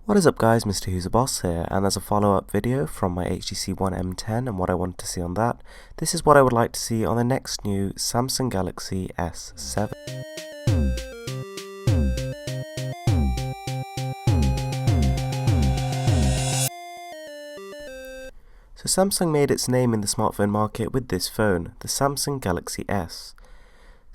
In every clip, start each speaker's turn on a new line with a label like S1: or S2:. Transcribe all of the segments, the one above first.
S1: What is up guys, Mr. Who's a Boss here, and as a follow-up video from my HTC One M10 and what I wanted to see on that, this is what I would like to see on the next new Samsung Galaxy S7. So Samsung made its name in the smartphone market with this phone, the Samsung Galaxy S.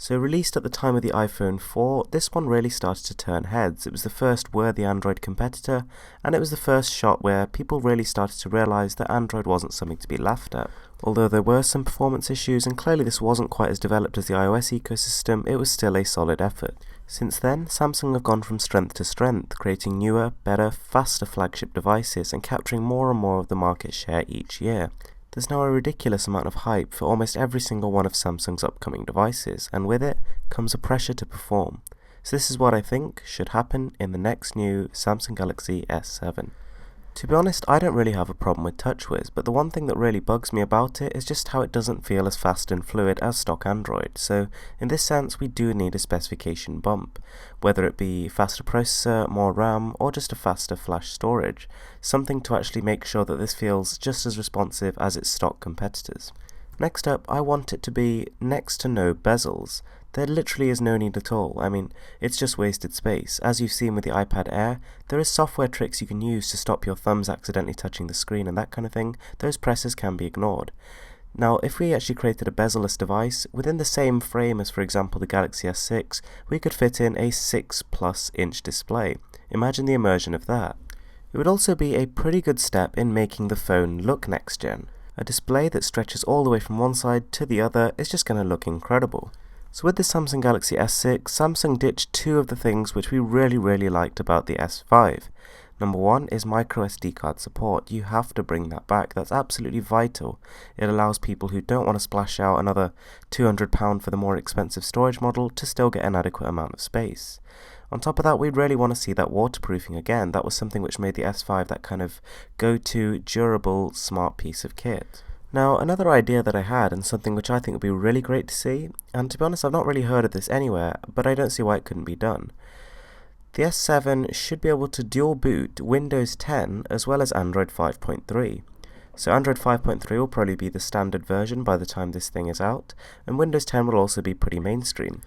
S1: So released at the time of the iPhone 4, this one really started to turn heads. It was the first worthy Android competitor, and it was the first shot where people really started to realise that Android wasn't something to be laughed at. Although there were some performance issues, and clearly this wasn't quite as developed as the iOS ecosystem, it was still a solid effort. Since then, Samsung have gone from strength to strength, creating newer, better, faster flagship devices and capturing more and more of the market share each year. There's now a ridiculous amount of hype for almost every single one of Samsung's upcoming devices, and with it comes a pressure to perform. So this is what I think should happen in the next new Samsung Galaxy S7. To be honest, I don't really have a problem with TouchWiz, but the one thing that really bugs me about it is just how it doesn't feel as fast and fluid as stock Android. So in this sense, we do need a specification bump, whether it be faster processor, more RAM, or just a faster flash storage, something to actually make sure that this feels just as responsive as its stock competitors. Next up, I want it to be next to no bezels. There literally is no need at all. I mean, it's just wasted space. As you've seen with the iPad Air, there is software tricks you can use to stop your thumbs accidentally touching the screen and that kind of thing. Those presses can be ignored. Now, if we actually created a bezel-less device, within the same frame as, for example, the Galaxy S6, we could fit in a 6+ inch display. Imagine the immersion of that. It would also be a pretty good step in making the phone look next-gen. A display that stretches all the way from one side to the other is just going to look incredible. So with the Samsung Galaxy S6, Samsung ditched two of the things which we really liked about the S5. Number one is micro SD card support. You have to bring that back. That's absolutely vital. It allows people who don't want to splash out another £200 for the more expensive storage model to still get an adequate amount of space. On top of that, we'd really want to see that waterproofing again. That was something which made the S5 that kind of go-to, durable, smart piece of kit. Now, another idea that I had, and something which I think would be really great to see, and to be honest I've not really heard of this anywhere, but I don't see why it couldn't be done. The S7 should be able to dual boot Windows 10 as well as Android 5.3. So Android 5.3 will probably be the standard version by the time this thing is out, and Windows 10 will also be pretty mainstream.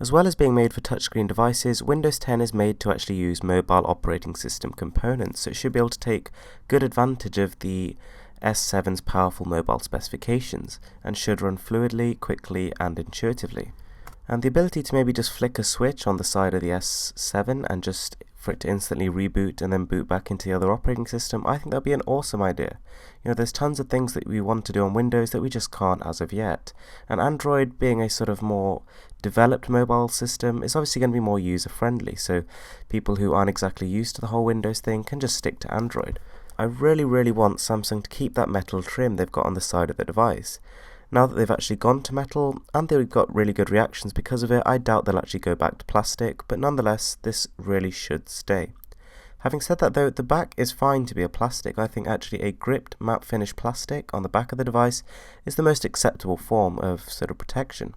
S1: As well as being made for touchscreen devices, Windows 10 is made to actually use mobile operating system components, so it should be able to take good advantage of the S7's powerful mobile specifications, and should run fluidly, quickly, and intuitively. And the ability to maybe just flick a switch on the side of the S7 and just for it to instantly reboot and then boot back into the other operating system, I think that would be an awesome idea. You know, there's tons of things that we want to do on Windows that we just can't as of yet. And Android, being a sort of more developed mobile system, is obviously going to be more user-friendly, so people who aren't exactly used to the whole Windows thing can just stick to Android. I really want Samsung to keep that metal trim they've got on the side of the device. Now that they've actually gone to metal, and they've got really good reactions because of it, I doubt they'll actually go back to plastic, but nonetheless, this really should stay. Having said that though, the back is fine to be a plastic. I think actually a gripped matte finish plastic on the back of the device is the most acceptable form of sort of protection.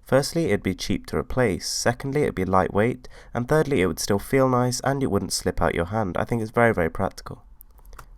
S1: Firstly, it'd be cheap to replace, secondly, it'd be lightweight, and thirdly, it would still feel nice and it wouldn't slip out your hand. I think it's very practical.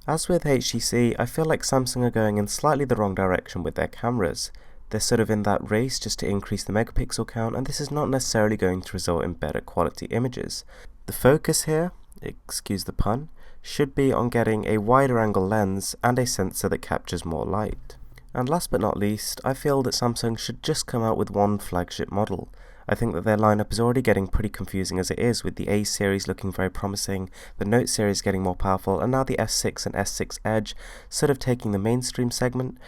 S1: As with HTC, I feel like Samsung are going in slightly the wrong direction with their cameras. They're sort of in that race just to increase the megapixel count, and this is not necessarily going to result in better quality images. The focus here, excuse the pun, should be on getting a wider angle lens and a sensor that captures more light. And last but not least, I feel that Samsung should just come out with one flagship model. I think that their lineup is already getting pretty confusing as it is, with the A series looking very promising, the Note series getting more powerful, and now the S6 and S6 Edge sort of taking the mainstream segment.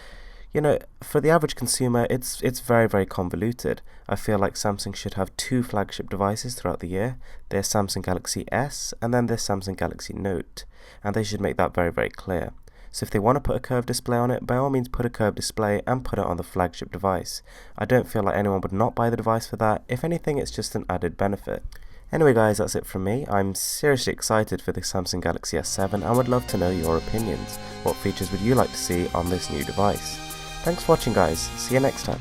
S1: You know, for the average consumer, it's very convoluted. I feel like Samsung should have two flagship devices throughout the year. There's Samsung Galaxy S, and then there's Samsung Galaxy Note, and they should make that very clear. So if they want to put a curved display on it, by all means put a curved display and put it on the flagship device. I don't feel like anyone would not buy the device for that. If anything, it's just an added benefit. Anyway guys, that's it from me. I'm seriously excited for the Samsung Galaxy S7 and would love to know your opinions. What features would you like to see on this new device? Thanks for watching guys, see you next time.